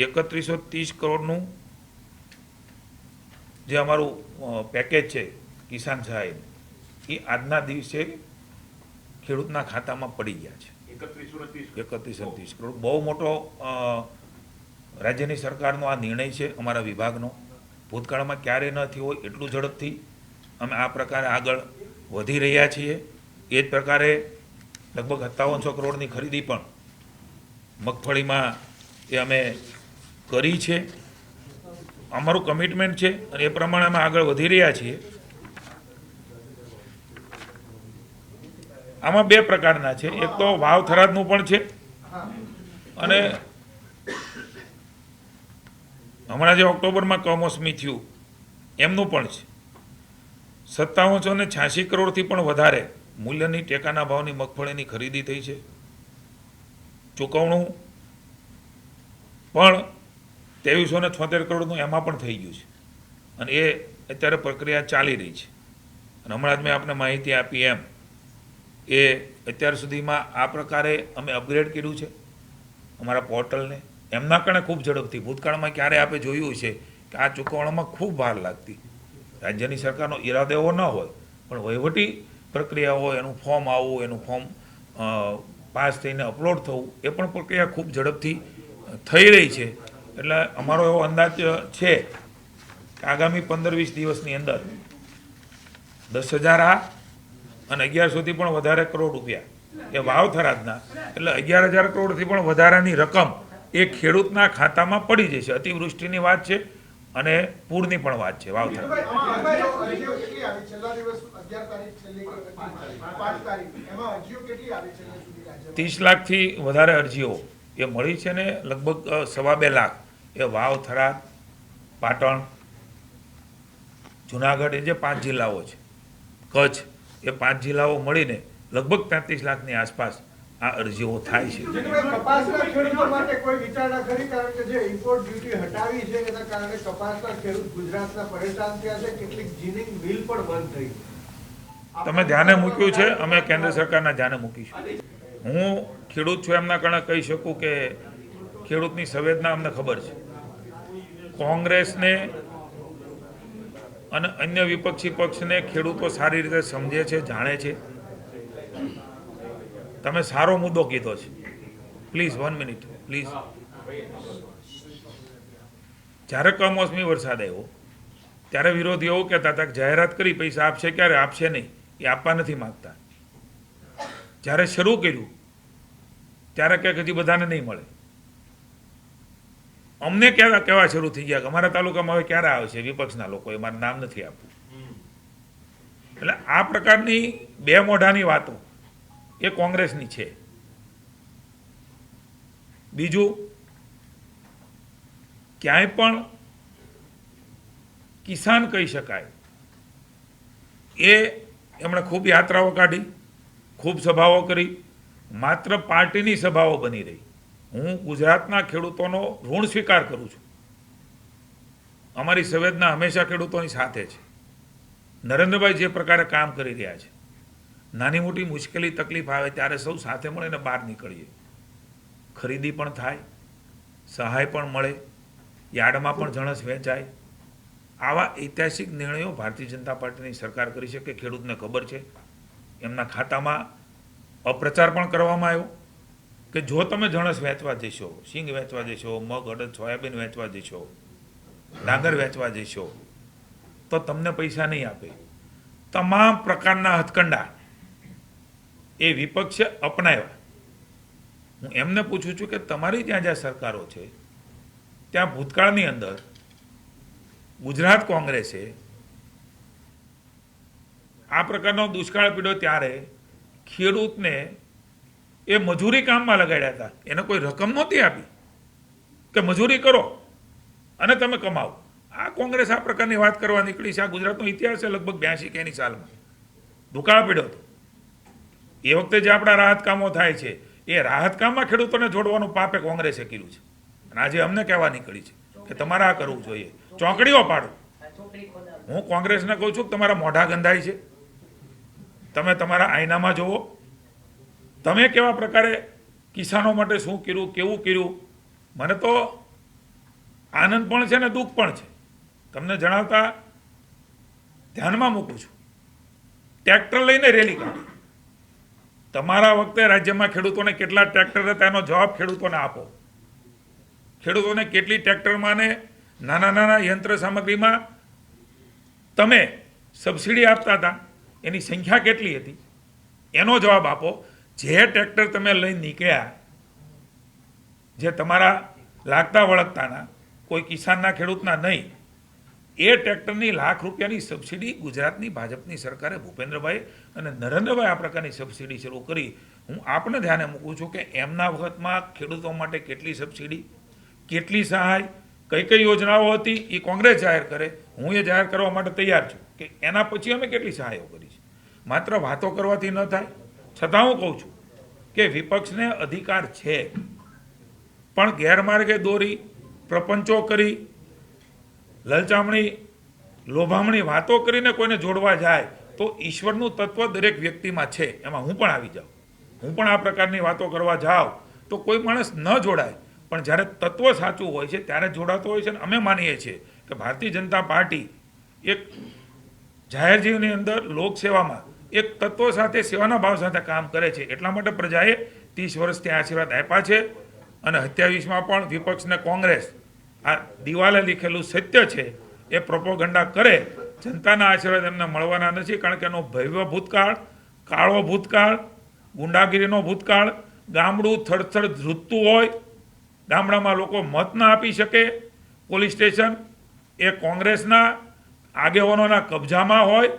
3130 કરોડનું જે અમારું પેકેજ છે કિસાન સહાય એ આજના દિવસે ખેડૂતના ખાતામાં પડી ગયા છે 3130 કરોડ. બહુ મોટો રાજ્યની સરકારનો આ નિર્ણય છે, અમારા વિભાગનો. ભૂતકાળમાં ક્યારેય ન થયો હોય એટલું ઝડપથી અમે આ પ્રકારે આગળ વધી રહ્યા છીએ. એ જ પ્રકારે લગભગ 5700 કરોડની ખરીદી પણ મગફળીમાં એ અમે કરી છે. અમારું કમિટમેન્ટ છે અને એ પ્રમાણે અમે આગળ વધી રહ્યા છીએ. આમાં બે પ્રકારના છે. એક તો વાવ થરાદનું પણ છે અને હમણાં જે ઓક્ટોબરમાં કમોસમી થયું એમનું પણ છે. 5786 કરોડથી પણ વધારે મૂલ્યની ટેકાના ભાવની મગફળીની ખરીદી થઈ છે. ચૂકવણું પણ 2376 કરોડનું એમાં પણ થઈ ગયું છે અને એ અત્યારે પ્રક્રિયા ચાલી રહી છે. અને હમણાં જ મેં આપને માહિતી આપી એમ એ અત્યાર સુધીમાં આ પ્રકારે અમે અપગ્રેડ કર્યું છે અમારા પોર્ટલને. એમના કારણે ખૂબ ઝડપથી, ભૂતકાળમાં ક્યારે આપણે જોયું છે કે આ ચૂકવણામાં ખૂબ વાર લાગતી. રાજ્યની સરકારનો ઈરાદો એવો ન હોય પણ વહીવટી પ્રક્રિયા હોય, એનું ફોર્મ આવવું, એનું ફોર્મ પાસ થઈને અપલોડ થવું, એ પણ પ્રક્રિયા ખૂબ ઝડપથી થઈ રહી છે. એટલે અમારો એવો અંદાજ છે કે આગામી 15-20 દિવસની અંદર 10,000 આ અને 1100થી પણ વધારે કરોડ રૂપિયા એ વાવ થરાદના, એટલે 11,000 કરોડથી પણ વધારાની રકમ એ ખેડૂતના ખાતામાં પડી જશે. અતિવૃષ્ટિની વાત છે અને પૂરની પણ વાત છે. વાવ થરાદ 30 લાખથી વધારે અરજીઓ એ મળી છે ને લગભગ 2.25 લાખ એ વાવ, થરાદ, પાટણ, જુનાગઢ, એ જે 5 જિલ્લાઓ છે, કચ્છ, એ 5 જિલ્લાઓ મળીને લગભગ 35 લાખની આસપાસ આ અરજીઓ થાય છે. કપાસના ખેડૂતો માટે કોઈ વિચારણા કરી? કારણ કે જે ઇમ્પોર્ટ ડ્યુટી હટાવી છે એના કારણે કપાસના ખેડૂત ગુજરાતના પરેશાન થયા છે. કેટલીક જીનિંગ મિલ પણ બંધ થઈ. તમે ધ્યાને મૂક્યું છે, અમે કેન્દ્ર સરકારના ધ્યાને મૂકીશું. હું ખેડૂત છું એમના કારણે કહી શકું કે ખેડૂતની સંવેદના અમને ખબર છે. કોંગ્રેસને અને અન્ય વિપક્ષી પક્ષને ખેડૂતો સારી રીતે સમજે છે, જાણે છે. તમે સારો મુદ્દો કીધો છે. Please 1 minute please. જ્યારે કમોસમી વરસાદ આવ્યો ત્યારે વિરોધીઓ એવું કહેતા હતા કે જાહેરાત કરી, પૈસા આપશે ક્યારે, આપશે નહીં, એ આપવા નથી માગતા. જ્યારે શરૂ કર્યું ત્યારે કે હજી બધાને નહીં મળે. અમને કહેવા શરૂ થઈ ગયા કે અમારા તાલુકામાં હવે ક્યારે આવશે વિપક્ષના લોકોએ, મારું નામ નથી આપવું. એટલે આ પ્રકારની બે મોઢાની વાતો એ કોંગ્રેસની છે. બીજું, ક્યાંય પણ કિસાન કહી શકાય એ એમણે ખૂબ યાત્રાઓ કાઢી, ખૂબ સભાઓ કરી, માત્ર પાર્ટીની સભાઓ બની રહી. હું ગુજરાતના ખેડૂતોનો ઋણ સ્વીકાર કરું છું. અમારી સંવેદના હંમેશા ખેડૂતોની સાથે છે. નરેન્દ્રભાઈ જે પ્રકારે કામ કરી રહ્યા છે, નાની મોટી મુશ્કેલી તકલીફ આવે ત્યારે સૌ સાથે મળીને બહાર નીકળીએ. ખરીદી પણ થાય, સહાય પણ મળે, યાર્ડમાં પણ જણસ વહેંચાય. આવા ઐતિહાસિક નિર્ણયો ભારતીય જનતા પાર્ટીની સરકાર કરી છે કે ખેડૂતને ખબર છે. એમના ખાતામાં અપ્રચાર પણ કરવામાં આવ્યો કે જો તમે જણસ વેચવા જશો, સિંગ વેચવા જશો, મગ, અડદ, સોયાબીન વેચવા જશો, ડાંગર વેચવા જશો તો તમને પૈસા નહીં આપે. તમામ પ્રકારના હથકંડા એ વિપક્ષે અપનાવ્યા. હું એમને પૂછું છું કે તમારી ત્યાં જ્યાં સરકારો છે ત્યાં ભૂતકાળની અંદર ગુજરાત કોંગ્રેસે આ પ્રકારનો દુષ્કાળ પીડ્યો ત્યારે ખેડૂતને એ મજૂરી કામમાં લગાડ્યા હતા. એને કોઈ રકમ નહોતી આપી કે મજૂરી કરો અને તમે કમાવો. આ કોંગ્રેસ આ પ્રકારની વાત કરવા નીકળી છે. આ ગુજરાતનો ઇતિહાસ છે. લગભગ 82 કે એની સાલમાં દુકાળ પડ્યો હતો. એ વખતે જે આપણા રાહત કામો થાય છે એ રાહત કામમાં ખેડૂતોને જોડવાનું પાપે કોંગ્રેસે કર્યું છે. અને આજે અમને કહેવા નીકળી છે કે તમારે આ કરવું જોઈએ, ચોકડીઓ પાડો. હું કોંગ્રેસને કહું છું કે તમારા મોઢા ગંધાય છે. તમે તમારા આઈનામાં જુઓ. તમે કેવા પ્રકારે કિસાનો માટે શું કર્યું, કેવું કર્યું. મને તો આનંદ પણ છે ને દુઃખ પણ છે. તમને જણાવતા ધ્યાનમાં મૂકું છું, ટ્રેક્ટર લઈને રેલી કાઢી. તમારા વખતે રાજ્યમાં ખેડૂતોને કેટલા ટ્રેક્ટર હતા એનો જવાબ ખેડૂતોને આપો. ખેડૂતોને કેટલી ટ્રેક્ટરમાં ને નાના નાના યંત્ર સામગ્રીમાં તમે સબસિડી આપતા હતા, એની સંખ્યા કેટલી હતી એનો જવાબ આપો. જે ટ્રેક્ટર તમે લઈને નીકળ્યા, જે તમારા લાગતા વળગતાના, કોઈ કિસાનના ખેડૂતના નહીં, એ ટ્રેક્ટરની લાખ રૂપિયાની સબસિડી ગુજરાતની ભાજપની સરકારે ભૂપેન્દ્રભાઈ અને નરેન્દ્રભાઈ આ પ્રકારની સબસિડી શરૂ કરી. હું આપને ધ્યાને મૂકું છું કે એમના વખતમાં ખેડૂતો માટે કેટલી સબસિડી, કેટલી સહાય, કઈ કઈ યોજનાઓ હતી એ કોંગ્રેસ જાહેર કરે. હું એ જાહેર કરવા માટે તૈયાર છું કે એના પછી અમે કેટલી સહાયો કરી છે. માત્ર વાતો કરવાથી ન થાય. છતાં હું કહું છું કે વિપક્ષને અધિકાર છે, પણ ગેરમાર્ગે દોરી, પ્રપંચો કરી, લલચામણી, લોભામણી વાતો કરીને કોઈને જોડવા જાય તો ઈશ્વરનું તત્વ દરેક વ્યક્તિમાં છે, એમાં હું પણ આવી જાઉં. હું પણ આ પ્રકારની વાતો કરવા જાઉં તો કોઈ માણસ ન જોડાય, પણ જ્યારે તત્વ સાચું હોય છે ત્યારે જોડાતો હોય છે. અને અમે માનીએ છીએ કે ભારતીય જનતા પાર્ટી એક જાહેર જીવનની અંદર લોકસેવામાં એક તત્વ સાથે, સેવાના ભાવ સાથે કામ કરે છે. એટલા માટે પ્રજાએ 30 વર્ષથી આશીર્વાદ આપ્યા છે. અને 27માં પણ વિપક્ષને કોંગ્રેસ આ દિવાલે લીખેલું સત્ય છે એ પ્રોપોગંડા કરે, જનતાના આશીર્વાદ એમને મળવાના નથી. કારણ કે એનો ભવ્ય ભૂતકાળ, કાળો ભૂતકાળ, ગુંડાગીરીનો ભૂતકાળ, ગામડું થરથર ધ્રુજતું હોય, ગામડામાં લોકો મત ના આપી શકે, પોલીસ સ્ટેશન એ કોંગ્રેસના આગેવાનોના કબજામાં હોય,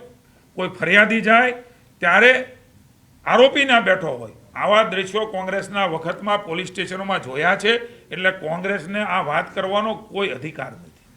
કોઈ ફરિયાદી જાય ત્યારે આરોપી ના બેઠો હોય. આવા દ્રશ્યો કોંગ્રેસના વખતમાં પોલીસ સ્ટેશનોમાં જોયા છે. એટલે કોંગ્રેસને આ વાત કરવાનો કોઈ અધિકાર નથી.